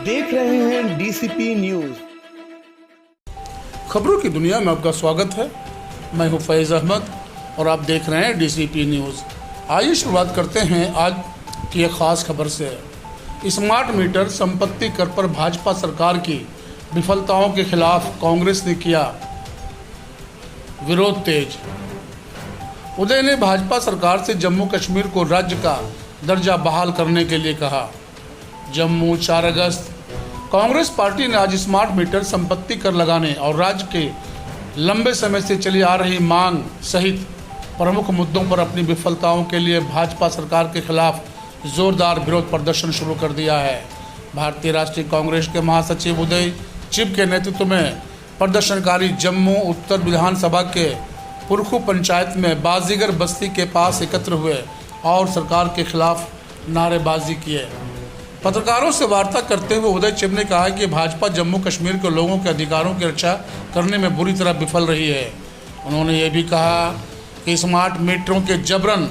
देख रहे हैं डीसीपी न्यूज। खबरों की दुनिया में आपका स्वागत है। मैं हूं फैज़ अहमद और आप देख रहे हैं डीसीपी न्यूज़। आइए शुरुआत करते हैं आज की एक ख़ास खबर से। स्मार्ट मीटर संपत्ति कर पर भाजपा सरकार की विफलताओं के खिलाफ कांग्रेस ने किया विरोध तेज। उदय ने भाजपा सरकार से जम्मू कश्मीर को राज्य का दर्जा बहाल करने के लिए कहा। जम्मू 4 अगस्त। कांग्रेस पार्टी ने आज स्मार्ट मीटर संपत्ति कर लगाने और राज्य के लंबे समय से चली आ रही मांग सहित प्रमुख मुद्दों पर अपनी विफलताओं के लिए भाजपा सरकार के खिलाफ जोरदार विरोध प्रदर्शन शुरू कर दिया है। भारतीय राष्ट्रीय कांग्रेस के महासचिव उदय चिब के नेतृत्व में प्रदर्शनकारी जम्मू उत्तर विधानसभा के पुरखू पंचायत में बाजीगर बस्ती के पास एकत्र हुए और सरकार के खिलाफ नारेबाजी किए। पत्रकारों से वार्ता करते हुए उदय चिब ने कहा कि भाजपा जम्मू कश्मीर के लोगों के अधिकारों की रक्षा करने में बुरी तरह विफल रही है। उन्होंने ये भी कहा कि स्मार्ट मीटरों के जबरन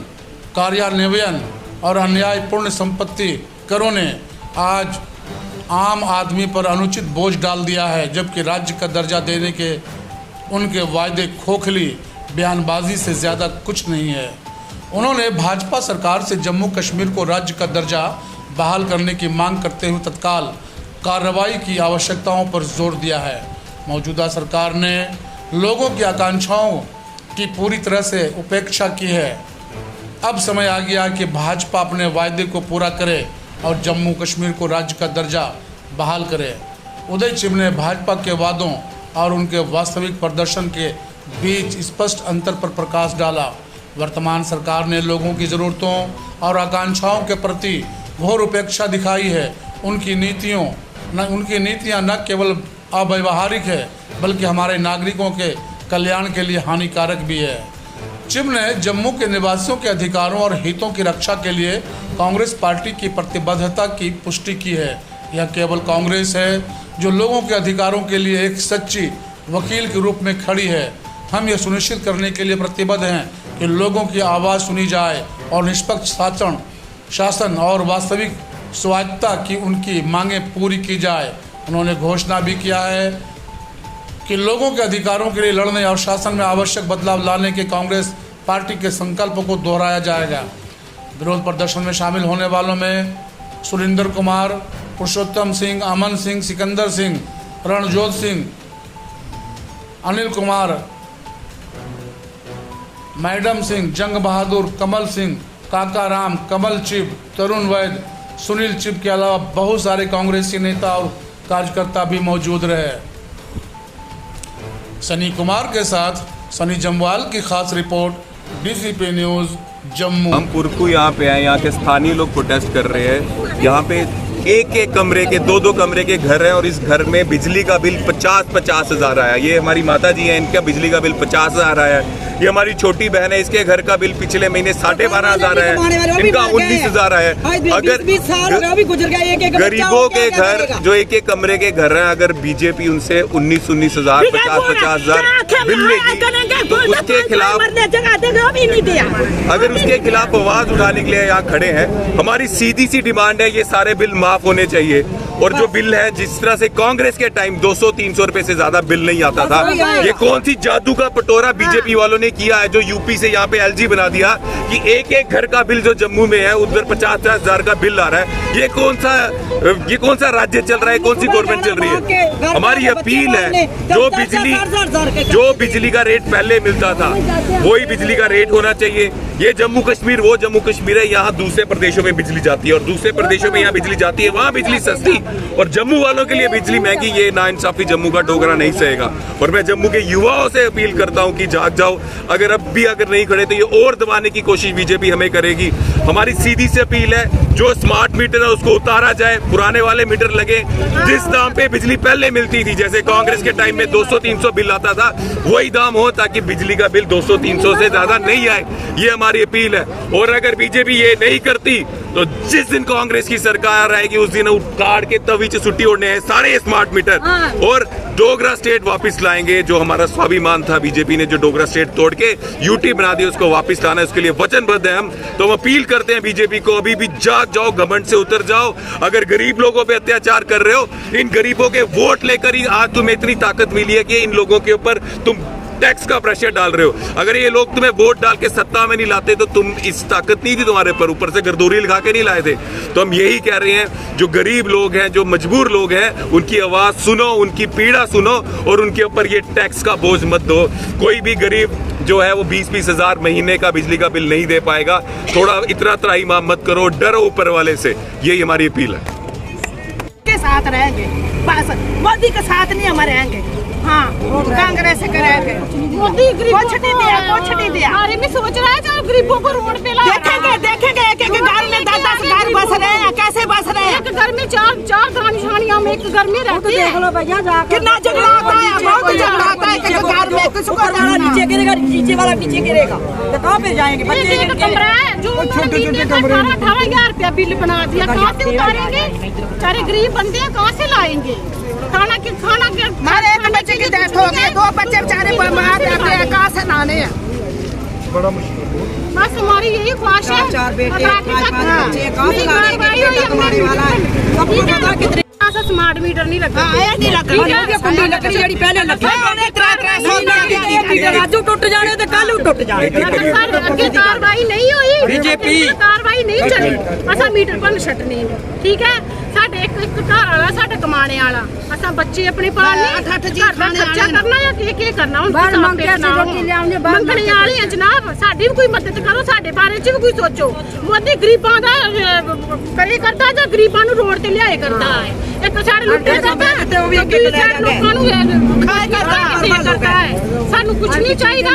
कार्यान्वयन और अन्यायपूर्ण संपत्ति करों ने आज आम आदमी पर अनुचित बोझ डाल दिया है, जबकि राज्य का दर्जा देने के उनके वायदे खोखली बयानबाजी से ज़्यादा कुछ नहीं है। उन्होंने भाजपा सरकार से जम्मू कश्मीर को राज्य का दर्जा बहाल करने की मांग करते हुए तत्काल कार्रवाई की आवश्यकताओं पर जोर दिया है। मौजूदा सरकार ने लोगों की आकांक्षाओं की पूरी तरह से उपेक्षा की है। अब समय आ गया कि भाजपा अपने वायदे को पूरा करे और जम्मू कश्मीर को राज्य का दर्जा बहाल करे। उदय चिब ने भाजपा के वादों और उनके वास्तविक प्रदर्शन के बीच स्पष्ट अंतर पर प्रकाश डाला। वर्तमान सरकार ने लोगों की ज़रूरतों और आकांक्षाओं के प्रति घोर उपेक्षा दिखाई है। उनकी नीतियां न केवल अव्यावहारिक है बल्कि हमारे नागरिकों के कल्याण के लिए हानिकारक भी है। चिब ने जम्मू के निवासियों के अधिकारों और हितों की रक्षा के लिए कांग्रेस पार्टी की प्रतिबद्धता की पुष्टि की है। यह केवल कांग्रेस है जो लोगों के अधिकारों के लिए एक सच्ची वकील के रूप में खड़ी है। हम यह सुनिश्चित करने के लिए प्रतिबद्ध हैं कि लोगों की आवाज़ सुनी जाए और निष्पक्ष शासन और वास्तविक स्वायत्तता की उनकी मांगें पूरी की जाए। उन्होंने घोषणा भी किया है कि लोगों के अधिकारों के लिए लड़ने और शासन में आवश्यक बदलाव लाने के कांग्रेस पार्टी के संकल्प को दोहराया जाएगा। विरोध प्रदर्शन में शामिल होने वालों में सुरेंद्र कुमार, पुरुषोत्तम सिंह, अमन सिंह, सिकंदर सिंह, रणजोत सिंह, अनिल कुमार, मैडम सिंह, जंग बहादुर, कमल सिंह, काका राम, कमल चिब, तरुण वैद, सुनील चिब के अलावा बहुत सारे कांग्रेसी नेता और कार्यकर्ता भी मौजूद रहे। सनी कुमार के साथ सनी जम्वाल की खास रिपोर्ट डीसीपी न्यूज़ जम्मू। हम पुरखू यहाँ पे हैं, यहाँ के स्थानीय लोग प्रोटेस्ट कर रहे हैं। यहाँ पे एक कमरे के 2-2 कमरे के घर हैं और इस घर में बिजली का बिल 50-50 हज़ार आया। ये हमारी माता जी हैं, इनका बिजली का बिल 50 हज़ार आया है। ये हमारी छोटी बहन है, इसके घर का बिल पिछले महीने 12,500 है, इनका 19,000 है। अगर गरीबों के घर जो एक कमरे के घर हैं, अगर बीजेपी उनसे 19,000, 50,000 बिल लेगी तो उसके खिलाफ, अगर उसके खिलाफ आवाज उठाने के लिए यहाँ खड़े हैं। हमारी सीधी सी डिमांड है, ये सारे बिल माफ होने चाहिए। और जो बिल है, जिस तरह से कांग्रेस के टाइम 200-300 रुपए से ज्यादा बिल नहीं आता था, ये कौन सी जादू का पटोरा बीजेपी वालों ने किया है जो यूपी से यहाँ पे एलजी बना दिया कि एक घर का बिल जो जम्मू में है उधर 50-50 हज़ार का बिल आ रहा है। ये कौन सा राज्य चल रहा है, कौन सी गवर्नमेंट चल रही है? हमारी अपील है, जो बिजली का रेट पहले मिलता था वही बिजली का रेट होना चाहिए। ये जम्मू कश्मीर वो जम्मू कश्मीर है, यहाँ दूसरे प्रदेशों में बिजली जाती है और दूसरे प्रदेशों में यहाँ बिजली जाती है, वहाँ बिजली सस्ती और जम्मू वालों के लिए बिजली महंगी। ये नाइंसाफी जम्मू का डोगरा नहीं सहेगा। और मैं जम्मू के युवाओं से अपील करता हूँ कि जाग जाओ। अगर नहीं खड़े तो ये और दबाने की कोशिश बीजेपी हमें करेगी। हमारी सीधी सी अपील है, जो स्मार्ट मीटर है उसको उतारा जाए, पुराने वाले मीटर लगे। जिस दाम पे बिजली पहले मिलती थी, जैसे कांग्रेस के टाइम में 200-300 बिल आता था, वही दाम हो ताकि बिजली का बिल 200-300 से ज्यादा नहीं आए। ये हमारी अपील है। और अगर बीजेपी ये नहीं करती तो जिस दिन कांग्रेस की सरकार आएगी उस दिन उतार के तवी से छुट्टी ओढ़ने हैं सारे स्मार्ट मीटर, और डोगरा स्टेट वापस लाएंगे। जो हमारा स्वाभिमान था, बीजेपी ने जो डोगरा स्टेट तोड़ के यूटी बना दिया, उसको वापस लाना है, उसके लिए वचनबद्ध है हम। तो हम अपील करते हैं बीजेपी को, अभी भी जाग जाओ, घमंड से उतर जाओ। अगर गरीब लोगों पे अत्याचार कर रहे हो, इन गरीबों के वोट लेकर ही आज तुम्हें इतनी ताकत मिली है कि इन लोगों के ऊपर तुम टैक्स का प्रेशर डाल रहे हो। अगर ये लोग तुम्हें वोट डाल के सत्ता में नहीं लाते तो तुम इस ताकत नहीं थी तुम्हारे ऊपर से गर्दोरी लगा के नहीं लाए थे। तो हम यही कह रहे हैं, जो गरीब लोग हैं, जो मजबूर लोग हैं, उनकी आवाज सुनो, उनकी पीड़ा सुनो और उनके ऊपर ये टैक्स का बोझ मत दो। कोई भी गरीब जो है वो 20-20 हजार महीने का बिजली का बिल नहीं दे पाएगा। थोड़ा इतना त्राही मत करो, डरो ऊपर वाले से। यही हमारी अपील है। के साथ रहेंगे, बस मोदी के साथ नहीं हम रहेंगे। हाँ, कांग्रेस से करेंगे। मोदी कुछ नहीं दिया। बारे में सोच रहा है जो गरीबों को रोड पे ला देखेंगे एक घर में 10-10 घर बस रहे हैं, कैसे बस रहे हैं। एक घर में चार दानिशानियां हम एक घर में रहते हैं। कितना झगड़ा आता है, बहुत झगड़ा आता है। घर में किसी को जाना, नीचे गिरेगा, नीचे वाला नीचे गिरेगा तो कहाँ पे जाएंगे? बच्चे एक कमरा है जो उन्होंने 18,000 रुपया बिल बना दिया, कहाँ से उतारेंगे? सारे गरीब बंदे हैं, कहाँ से लाएंगे खाना के? हमारे एक बच्चे की डेथ हो गई, 2 बच्चे बेचारे बीमार रहते हैं, कहाँ से लाने हैं? बस हमारी यही ख्वाहिश है। 4 बेटे, 5 बच्चे, कहाँ से लाने? कमाने वाला है, आपको पता कितने स्मार्ट मीटर नहीं लगा, नहीं राजू टुट जाने तो कल टुट जाने। अगे कार्रवाई नहीं हुई, बीजेपी कार्रवाई नहीं चली, असा मीटर भन छटने। ठीक है, साडे एक घर वाला, साडे कमाने वाला, असा बच्चे अपने पालने, घर दा खर्चा करना या के करना? मंगने वाले हैं जनाब, साडी भी कोई मदद करो, साडे बारे च भी कोई सोचो। मोदी गरीबां दा करे करदा जां गरीबां नूं रोड ते लिआए करदा है? एक साडे लुੱਟੇ करदा है, दूसरी साइड लोकां नूं खाए करदा है। सानू कुछ नहीं चाहिदा,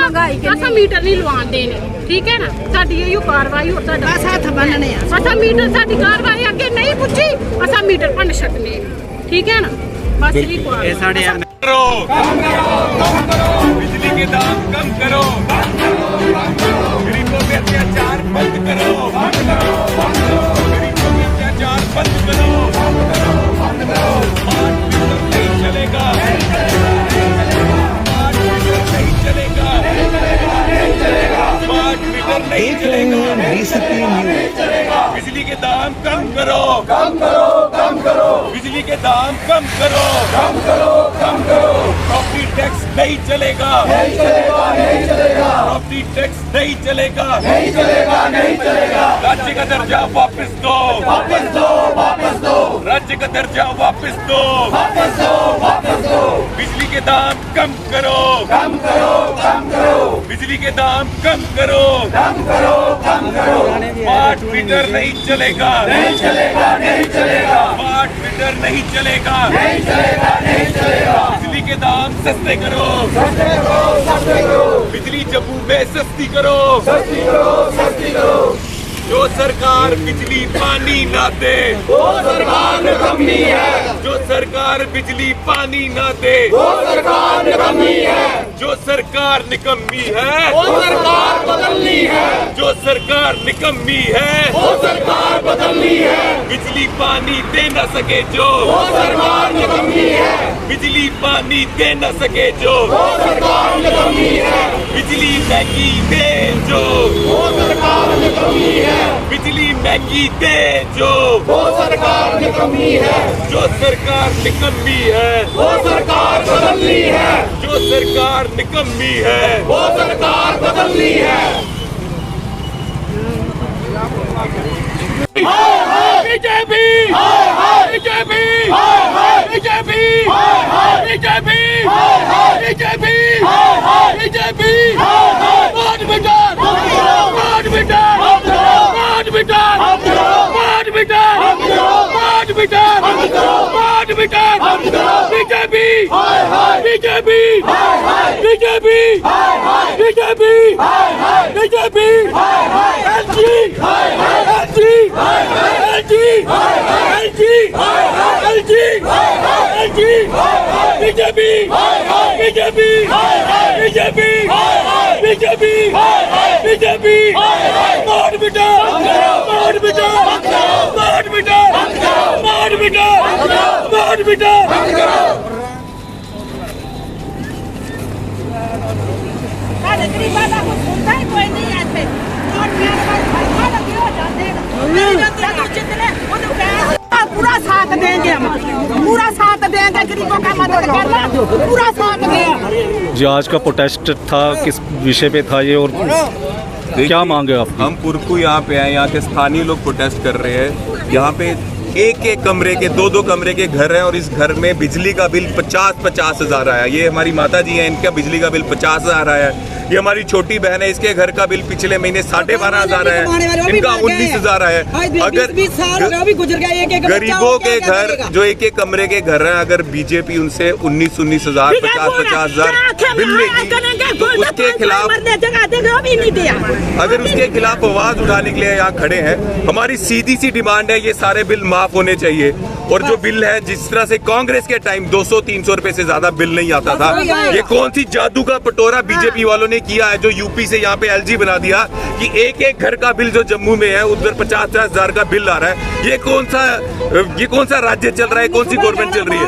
असा मीटर नहीं लवाण देने। ठीक है ना, साडी इहो कार्रवाई हो, साडा हथ बनने आ। असा मीटर, साडी कार्रवाई अगे नहीं पुੱਜੀ, असा मीटर भन छटने। ठीक है ना, बस यही कार्रवाई करो, बिजली के दाम कम करो, गरीबों पे अत्याचार बंद करो, गरीबों पे अत्याचार बंद करो। नहीं चलेगा, नहीं चलेगा, स्मार्ट मीटर नहीं देख रहे चलेगा। हैं डीसीपी न्यूज। बिजली के दाम कम करो, कम करो, कम करो, बिजली के दाम कम करो, कम करो, कम करो। प्रॉपर्टी टैक्स नहीं चलेगा, नहीं चलेगा, नहीं चलेगा, प्रॉपर्टी टैक्स नहीं चलेगा, नहीं चलेगा, नहीं चलेगा। राज्य का दर्जा वापस दो, वापस दो, वापस दो, राज्य का दर्जा वापस दो, वापस दो, वापस दो। बिजली के दाम कम करो, कम करो, कम करो, बिजली के दाम कम करो, कम करो, कम करो। स्मार्ट मीटर नहीं चलेगा, नहीं चलेगा, नहीं चलेगा, स्मार्ट मीटर नहीं चलेगा, नहीं चलेगा, नहीं चलेगा। बिजली के दाम सस्ते करो, सस्ते करो, सस्ते करो, बिजली जम्मू में सस्ती करो, सस्ती करो, सस्ती करो। जो सरकार बिजली पानी ना दे वो सरकार निकम्मी है, जो सरकार बिजली पानी ना दे वो सरकार निकम्मी है, जो सरकार निकम्मी है वो सरकार बदलनी है, जो सरकार निकम्मी है वो सरकार बदलनी है। बिजली पानी दे न सके जो वो सरकार निकम्मी है, बिजली पानी दे न सके जो वो सरकार निकम्मी है, बिजली महंगी दे जो वो सरकार निकम्मी है, बिजली महंगी दे जो वो सरकार निकम्मी है, जो सरकार निकम्मी है वो सरकार बदलनी है, जो सरकार निकम्मी है वो सरकार बदलनी है। BJP, BJP, BJP, BJP, BJP, BJP, vote बिटार, वोट बिटार, वोट बिटार, वोट बिटार, वोट बिटार, वोट बिटार, BJP, BJP, BJP, BJP, BJP, एलजी, एलजी, बीजेपी बीजेपी बीजेपी बीजेपी मार बेटा मार बेटा मार बेटा मार बेटा मार बेटा ਸਾਡੇ ਗਰੀਬਾਂ ਦਾ ਕੋਈ ਸੁਣਦਾ ਹੀ ਕੋਈ ਨਹੀਂ ਇੱਥੇ ਔਰ ਮੇਰੇ ਬਾਰੇ ਫਰਕਾ ਲੱਗੇ ਹੋ ਜਾਂਦੇ ਨੇ ਜਦੋਂ ਜਿੱਤਨੇ ਉਹਨੂੰ ਕਹਿ पूरा साथ देंगे हम पूरा साथ देंगे गरीबों का मदद करना पूरा साथ देंगे। जो आज का प्रोटेस्ट था किस विषय पे था ये और क्या मांगे आप? हम पुरकू यहाँ पे आए, यहाँ के स्थानीय लोग प्रोटेस्ट कर रहे हैं। यहाँ पे एक एक कमरे के दो कमरे के घर हैं और इस घर में बिजली का बिल 50 हज़ार आया। ये हमारी माता जी हैं, इनका बिजली का बिल 50 हज़ार आया है। ये हमारी छोटी बहन है, इसके घर का बिल पिछले महीने 12,500 आया है, इनका 19,000 आया है। अगर गरीबों के घर जो एक एक कमरे के घर हैं, अगर बीजेपी उनसे 19,000 50 हज़ार बिल लेगी तो उसके खिलाफ अगर उसके खिलाफ आवाज उठाने के लिए यहाँ खड़े हैं। हमारी सीधी सी डिमांड है ये सारे बिल माफ होने चाहिए और जो बिल है जिस तरह से कांग्रेस के टाइम 200-300 रुपए से ज्यादा बिल नहीं आता था, ये कौन सी जादू का पटोरा बीजेपी वालों ने किया है जो यूपी से यहाँ पे एलजी बना दिया कि एक एक घर का बिल जो जम्मू में है उधर 50 हज़ार का बिल आ रहा है। ये कौन सा राज्य चल रहा है, कौन सी गवर्नमेंट चल रही है?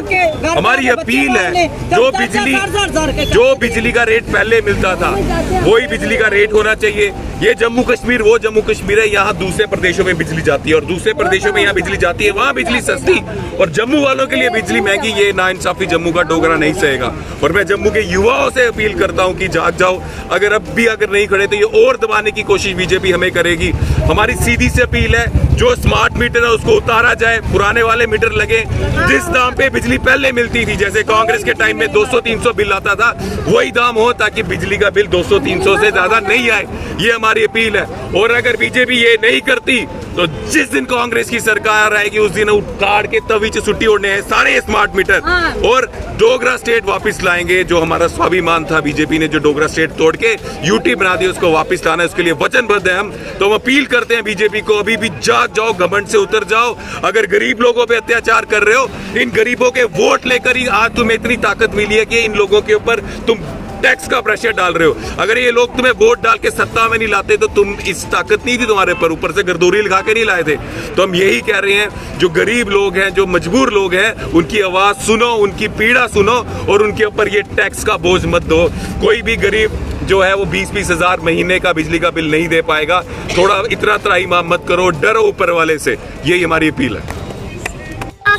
हमारी अपील है जो बिजली का रेट पहले मिलता था वही बिजली का रेट होना चाहिए। ये जम्मू कश्मीर वो जम्मू कश्मीर है, यहाँ दूसरे प्रदेशों में बिजली जाती है और दूसरे प्रदेशों में यहाँ बिजली जाती है, वहाँ बिजली सस्ती और जम्मू वालों के लिए बिजली महंगी। ये नाइंसाफी जम्मू का डोगरा नहीं सहेगा और मैं जम्मू के युवाओं से अपील करता हूँ कि जाग जाओ। अगर अब भी नहीं खड़े तो ये और दबाने की कोशिश बीजेपी हमें करेगी। हमारी सीधी सी अपील है जो स्मार्ट मीटर है उसको उतारा जाए, पुराने वाले मीटर लगे जिस दाम पे बिजली पहले मिलती थी, जैसे कांग्रेस के टाइम में 200-300 बिल आता था वही दाम हो ताकि बिजली का बिल 200-300 से ज्यादा नहीं आए। ये हमारी अपील है और अगर बीजेपी ये नहीं करती तो जिस दिन कांग्रेस की सरकार आएगी उस दिन उतार के तवी से छुट्टी उड़ने हैं सारे स्मार्ट मीटर और डोगरा स्टेट वापस लाएंगे। जो हमारा स्वाभिमान था, बीजेपी ने जो डोगरा स्टेट तोड़ के यूटी बना दिया उसको वापस लाना है, उसके लिए वचनबद्ध है हम। तो हम अपील करते हैं बीजेपी को अभी भी जाग जाओ, घमंड से उतर जाओ। अगर गरीब लोगों पे अत्याचार कर रहे हो, इन गरीबों के वोट लेकर ही आज तुम्हें इतनी ताकत मिली है कि इन लोगों के ऊपर तुम टैक्स का प्रेशर डाल रहे हो। अगर ये लोग तुम्हें वोट डाल के सत्ता में नहीं लाते तो तुम इस ताकत नहीं थी तुम्हारे ऊपर से गर्दौरी लगा के नहीं लाए थे। तो हम यही कह रहे हैं जो गरीब लोग हैं, जो मजबूर लोग हैं, उनकी आवाज सुनो, उनकी पीड़ा सुनो और उनके ऊपर ये टैक्स का बोझ मत दो। कोई भी गरीब जो है वो 20-20 हज़ार महीने का बिजली का बिल नहीं दे पाएगा। थोड़ा इतना त्राहीमाम मत करो, डरो ऊपर वाले से, यही हमारी अपील है।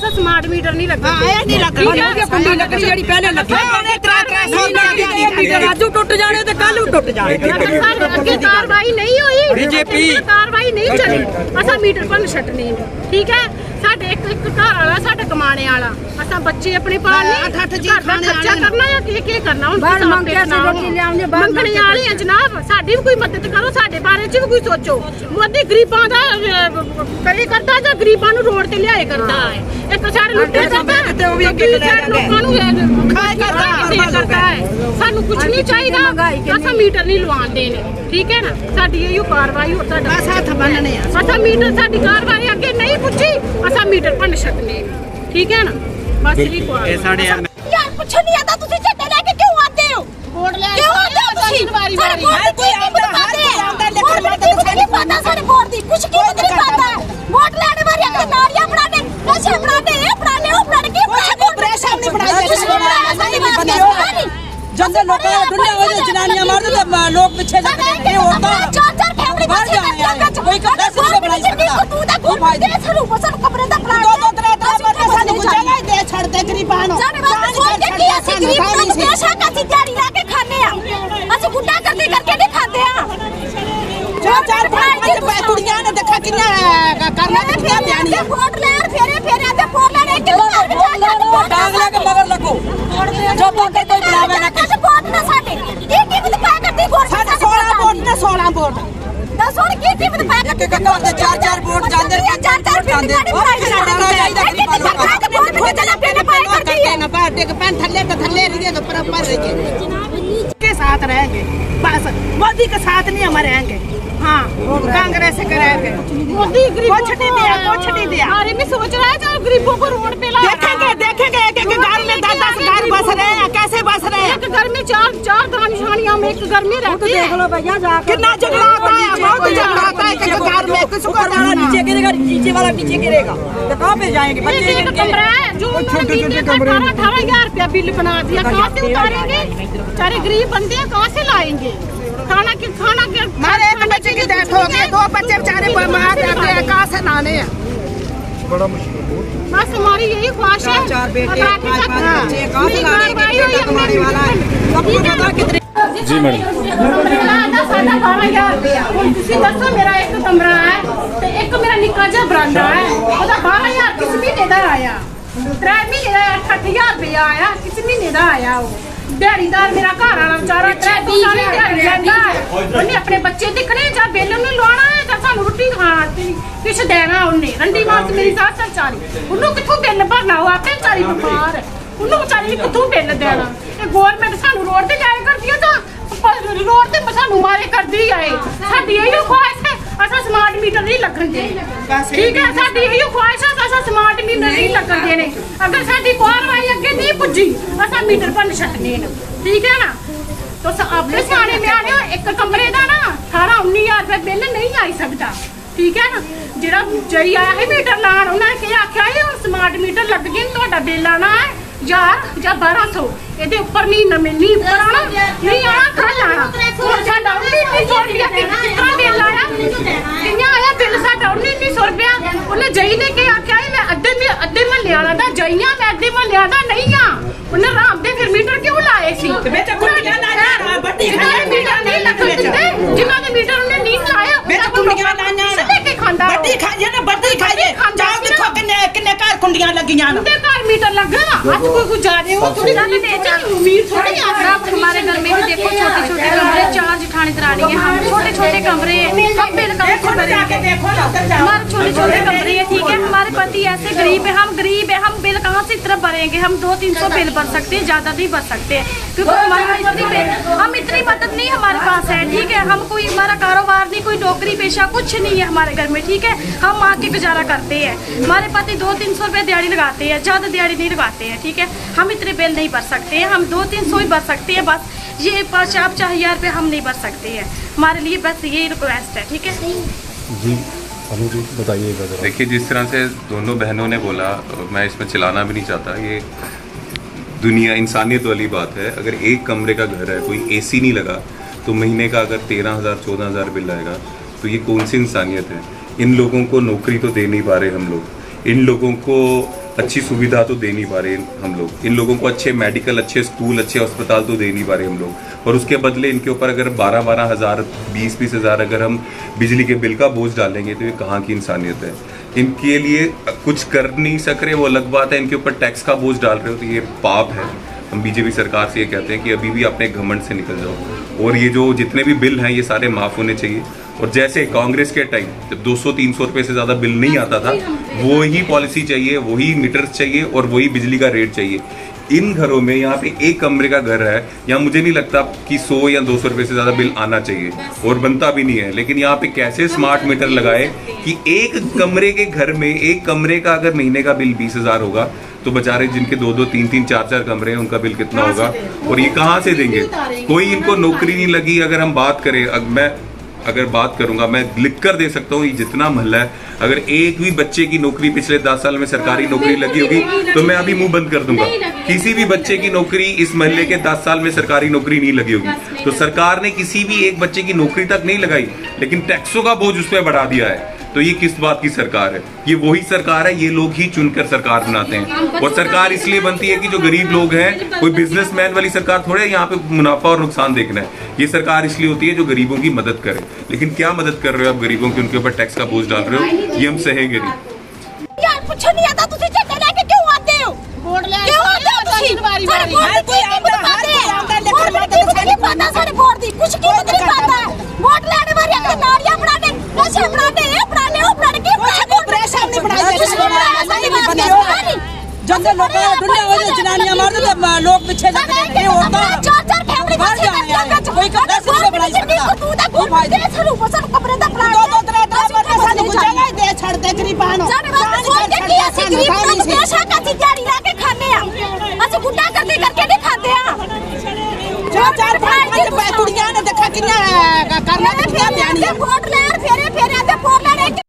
स्मार्ट मीटर नहीं लगता नहीं राजू टुट जाने तो कल टुट जाने कार्रवाई नहीं हुई, बीजेपी कार्रवाई नहीं चली, असा मीटर पर छटने। ठीक है, साडे एक घर वाला साडे कमाने वाला, असा बच्चे अपने पालने खर्चा करना या के करना मंगने वाले हैं जनाब। साडी भी कोई मदद करो, साडे बारे च भी कोई सोचो। मोदी गरीबां दा करे करदा जां गरीबां नूं रोड ते लिआए करदा है। एक साडे लुੱਟੇ करदा दूसरे साडे लोकां नूं खाए करदा है। सानू कुछ नहीं चाहिदा, असा मीटर नहीं लवाण देने। ठीक है ना, साडी इहो कार्रवाई हो, साडा हथ बनने असा मीटर साडी कार्रवाई अगे नहीं पुछी, असा मीटर भन छकने। ठीक है ना, बस ये साडे यार कुछ नहीं आता, तुसी झंडे लेके क्यों आते हो? वोट ले क्यों आते हो तुसी? सारे वोट कोई नहीं पता, सारे वोट दी कुछ कीमत नहीं पता। वोट लेने वाली अगर नारियां बनाने नशे बनाने ये बनाने वो बनाने की प्रेशर नहीं बनाया। जंगल लोग दुनिया में जनानियां मार दे तो लोग पीछे जाते हैं। ये होता है चार फैमिली मर जाए कोई कपड़ा से बनाई सकता तू दा को दे छरू फसल कपड़े दा प्लान दो मरते सानू जगह दे छड़ दे गरीबां जाने बात सोच के कि असि गरीब लोग देश का सी दिहाड़ी ला के खाने आ, असि गुड्डा करके नहीं खाते आ। चार पांच कुड़ियां ने देखा कितना करना कितना ध्यान वोट ले फेरे आते वोट लेने के टांग लगे मगर लगो जो तो कोई बुलावे ना कैसे वोट ना साडे एक कीमत पा करती वोट साडे 16 वोट ने 16 वोट दस और की कीमत पा एक एक करते 4 वोट जांदे जांदे थल्ले रहिए तो पर रहिए के साथ रहेंगे, बस मोदी के साथ नहीं हम रहेंगे। हाँ, कांग्रेस से करेंगे। मोदी कुछ नहीं दिया। अरे भी सोच रहा है जब गरीबों को रोड पे लाए। देखेंगे एक घर में 10 घर बस रहे हैं, कैसे बस रहे हैं। घर में चार दानिशानियां में एक घर में रहते हैं। कितना जंगलात है, बहुत जंगलात है कि घर में किसी को जाना नीचे गिरेगा, नीचे वाला नीचे गिरेगा तो कहाँ पे जाएंगे? बच्चे का कमरा है जो उन्होंने 18,000 रुपया बिल बना दिया, कहाँ से उतारेंगे? बेचारे गरीब बंदे हैं, कहाँ से लाएंगे खाना के? हमारे एक बच्चे की डेथ हो गई, 2 बच्चे बेचारे बीमार रहते हैं, कहाँ से लाने हैं? बस हमारी यही ख्वाहिश है। 4 बेटे 5 बच्चे कहाँ से लाने? कमाने वाला है जी मैडम। साढ़ा 12,000 रुपया ਹੁਣ ਤੁਸੀਂ ਦੱਸੋ ਮੇਰਾ ਇੱਕ ਕਮਰਾ ਹੈ ਤੇ ਇੱਕ ਮੇਰਾ ਨਿੱਕਾ ਜਿਹਾ ਬਰਾਂਡਾ ਹੈ, ਉਹਦਾ 12,000 ਕਿਸ ਮਹੀਨੇ ਦਾ ਆਇਆ? 3 ਮਹੀਨੇ ਦਾ 8,000 ਰੁਪਇਆ ਆਇਆ, ਕਿਸ ਮਹੀਨੇ ਦਾ ਆਇਆ? ਉਹ ਦਿਹਾੜੀਦਾਰ ਮੇਰਾ ਘਰ ਵਾਲਾ ਵਿਚਾਰਾ 3 ਸਾਲ ਦਿਹਾੜੀ ਲੈਂਦਾ ਹੈ, ਉਹਨੇ ਆਪਣੇ ਬੱਚੇ ਦੇਖਣੇ ਜਾਂ ਬਿੱਲ ਉਹਨੇ ਲਾਉਣਾ ਹੈ ਜਾਂ ਸਾਨੂੰ ਰੋਟੀ ਖਾਣ ਤੇ ਕੁਛ ਦੇਣਾ ਉਹਨੇ। ਰੰਡੀ ਮਾਤ ਮੇਰੀ ਸੱਸ ਵਿਚਾਰੀ, ਉਹਨੂੰ ਕਿੱਥੋਂ ਬਿੱਲ ਭਰਨਾ? ਉਹ ਆਪੇ ਵਿਚਾਰੀ ਬਿਮਾਰ ਹੈ, ਉਹਨੂੰ ਵਿਚਾਰੀ ਕਿੱਥੋਂ ਬਿੱਲ ਦੇਣਾ? ਇਹ ਗੌਰਮੈਂਟ ਸਾਨੂੰ ਰੋਡ ਤੇ ਜਾਇਆ ਕਰਦੀ ਹੈ ਤਾਂ ਰੋਡ ਤੇ ਸਾਨੂੰ ਮਾਰੇ ਕਰਦੀ ਆਏ। ਸਾਡੀ ਇਹੋ ਖੁਆਇਸ਼ ਹੈ ਅਸਾਂ ਸਮਾਰਟ ਮੀਟਰ ਨਹੀਂ ਲੱਗਣ ਦੇ, ਠੀਕ ਹੈ? ਸਾਡੀ ਇਹੋ ਖੁਆਇਸ਼ ਹੈ ਅਸਾਂ ਸਮਾਰਟ ਮੀਟਰ ਨਹੀਂ ਲੱਗਣ ਦੇਣੇ। ਅਗਰ ਸਾਡੀ ਕਾਰਵਾਈ ਅੱਗੇ ਨਹੀਂ ਪੁੱਜੀ ਅਸਾਂ ਮੀਟਰ ਬੰਦ ਛੱਡਨੇ ਨੇ, ਠੀਕ ਹੈ ਨਾ? ਤੁਸੀਂ ਆਪਣੇ ਸਿਆਣੇ ਮਿਆਣੇ ਹੋ, ਇੱਕ ਕਮਰੇ ਦਾ ਨਾ 18-19,000 ਰੁਪਏ ਬਿੱਲ ਨਹੀਂ ਆਈ ਸਕਦਾ, ਠੀਕ ਹੈ ਨਾ? ਜਿਹੜਾ ਜਈ ਆਇਆ ਹੈ ਮੀਟਰ ਲਾਣ, ਉਹਨਾਂ ਨੇ ਕੀ ਆਖਿਆ ਹੈ ਹੁਣ ਸਮਾਰਟ ਮੀਟਰ ਲੱਗ ਗਏ, ਤੁਹਾਡਾ ਬਿੱਲ ਆਣਾ ਹੈ 1000 ਜਾਂ 1200, ਇਹਦੇ ਉੱਪਰ ਨਹੀਂ ਉੱਪਰ ਆਣਾ ਨਹੀਂ ਆਣਾ, ਕੱਲ ਆਣਾ। ਹੁਣ ਸਾਡਾ 1900 ਰੁਪਇਆ ਕਿੰਨਾ ਬਿੱਲ ਆਇਆ? ਕਿੰਨਾ ਆਇਆ ਬਿੱਲ ਸਾਡਾ 1900 ਰੁਪਇਆ? ਉਹਨੇ ਜਈ ਨੇ ਕੀ ਆਖਿਆ ਹੈ ਮੈਂ ਅੱਧੇ ਮਹੱਲੇ ਵਾਲਾ ਦਾ ਜਈਆਂ, ਮੈਂ ਅੱਧੇ ਮਹੱਲਿਆਂ ਦਾ ਨਹੀਂ ਆ। ਉਹਨੇ ਰਾਮ ਦੇ ਫਿਰ ਮੀਟਰ ਕਿਉਂ ਲਾਏ ਸੀ? ਵਿੱਚ ਕੁੰਡੀਆਂ ਨਾ ਜਾ ਬੱਤੀ ਜਿਨ੍ਹਾਂ ਦੇ ਮੀਟਰ ਨਹੀਂ ਲੱਗਣ ਦਿੰਦੇ, ਜਿਨ੍ਹਾਂ ਦੇ ਮੀਟਰ ਉਹਨੇ ਨਹੀਂ ਲਾਇਆ, ਵਿੱਚ ਕੁੰਡੀਆਂ ਨਾ ਜਾ ਲੈ ਕੇ ਖਾਂਦਾ ਬੱਤੀ ਖਾਈਏ ਨਾ, ਬੱਤੀ ਖਾਈਏ ਚਾਹ ਕਿੱਥੋਂ ਕਿੰਨੇ ਘਰ ਕੁੰਡੀਆਂ ਲੱਗੀਆਂ ਨੇ? उनके घर मीटर लगा आज कोई जा रहे हो थोड़ी उम्मीद थोड़ी आप हमारे घर में भी देखो छोटे छोटे कमरे, 4 जेठानी दरानी है, हम छोटे छोटे कमरे हैं, हम बिल कम हमारे छोटे छोटे कमरे हैं, ठीक है? हमारे पति ऐसे गरीब है, हम गरीब है, हम बिल कहाँ से इतना भरेंगे? हम 200-300 बिल भर सकते हैं, ज्यादा नहीं भर सकते हैं क्योंकि हम इतनी मदद नहीं हमारे पास है, ठीक है? हम कोई हमारा कारोबार नहीं, कोई नौकरी पेशा कुछ नहीं है हमारे घर में, ठीक है? हम माँ के गुजारा करते हैं, हमारे पति 200-300 रुपये दिहाड़ी लगाते हैं, ज्यादा दिहाड़ी नहीं लगाते हैं, ठीक है? हम इतने बिल नहीं भर सकते हैं, हम 200-300 ही भर सकते हैं बस। ये 5,000 रुपये हम नहीं भर सकते हैं, हमारे लिए बस यही रिक्वेस्ट है, ठीक है? जी अनु जी बताइएगा जरा। देखिए, जिस तरह से दोनों बहनों ने बोला, मैं इसमें चिल्लाना भी नहीं चाहता, ये दुनिया इंसानियत वाली बात है। अगर एक कमरे का घर है, कोई एसी नहीं लगा तो महीने का अगर 13,000-14,000 बिल आएगा तो ये कौन सी इंसानियत है? इन लोगों को नौकरी तो दे नहीं पा रहे हम लोग, इन लोगों को अच्छी सुविधा तो दे नहीं पा रहे हम लोग, इन लोगों को अच्छे मेडिकल, अच्छे स्कूल, अच्छे अस्पताल तो दे नहीं पा रहे हम लोग, और उसके बदले इनके ऊपर अगर 12-12 हज़ार 20-20 हज़ार अगर हम बिजली के बिल का बोझ डालेंगे तो ये कहाँ की इंसानियत है? इनके लिए कुछ कर नहीं सक रहे वो अलग बात है, इनके ऊपर टैक्स का बोझ डाल रहे हो तो ये पाप है। हम बीजेपी सरकार से ये कहते हैं कि अभी भी अपने घमंड से निकल जाओ, और ये जो जितने भी बिल हैं ये सारे माफ़ होने चाहिए। और जैसे कांग्रेस के टाइम जब 200-300 रुपये से ज़्यादा बिल नहीं आता था, वो ही पॉलिसी चाहिए, वही मीटर्स चाहिए और वही बिजली का रेट चाहिए। इन घरों में यहाँ पे एक कमरे का घर है, यहाँ मुझे नहीं लगता कि 100 या 200 रुपये से ज़्यादा बिल आना चाहिए, और बनता भी नहीं है। लेकिन यहाँ पे कैसे स्मार्ट मीटर लगाए कि एक कमरे के घर में एक कमरे का अगर महीने का बिल 20,000 होगा तो बेचारे जिनके 2-2, 3-3, 4-4 कमरे हैं उनका बिल कितना होगा, और ये कहाँ से देंगे? कोई इनको नौकरी नहीं लगी। अगर हम बात करें, मैं अगर बात करूंगा, मैं लिख कर दे सकता हूँ, ये जितना महल्ला है, अगर एक भी बच्चे की नौकरी पिछले 10 साल में सरकारी नौकरी लगी होगी तो मैं अभी मुंह बंद कर दूंगा। किसी भी बच्चे की नौकरी इस महल्ले के 10 साल में सरकारी नौकरी नहीं लगी होगी। तो सरकार ने किसी भी एक बच्चे की नौकरी तक नहीं लगाई, लेकिन टैक्सों का बोझ उस पर बढ़ा दिया है। तो ये किस बात की सरकार है? ये वही सरकार है, ये लोग ही चुनकर सरकार बनाते हैं, और सरकार इसलिए बनती है कि जो गरीब लोग हैं, कोई बिजनेसमैन वाली सरकार थोड़े यहाँ पे मुनाफा और नुकसान देखना है। ये सरकार इसलिए होती है जो गरीबों की मदद करे। लेकिन क्या मदद कर रहे हो आप गरीबों की? उनके ऊपर टैक्स का बोझ डाल रहे हो, ये हम सहेंगे नहीं। यार कुछ नहीं आता, तुझे झंडे लेके क्यों आते हो? वोट ले क्यों आते हो तुसी? सारे वोट की कीमत पाते हैं, वोट की कीमत नहीं पाता, सारे वोट दी कुछ कीमत नहीं पाता है। वोट लेने वाले अपने नारियां बनाने, नशे बनाने, ये बनाने, वो बनाने की प्रेशर नहीं बनाते। जंगल लोग दुनिया वाले जनानियां मार दे, लोग पीछे लगे ये होता है। 4-4 फैमिली बाहर जाए कोई का 10 रुपए बढ़ाई सकता तू दा को दे छरू फसल कमरे दा प्लाट 2-3 मरते साले गुजारा दे छड़ते गरीबानो सारे बात सोच के कि ऐसे गरीब लोग पेशा का दिहाड़ी ला के खाने आ, असि गुड्डा करके नहीं खाते आ। वोट ले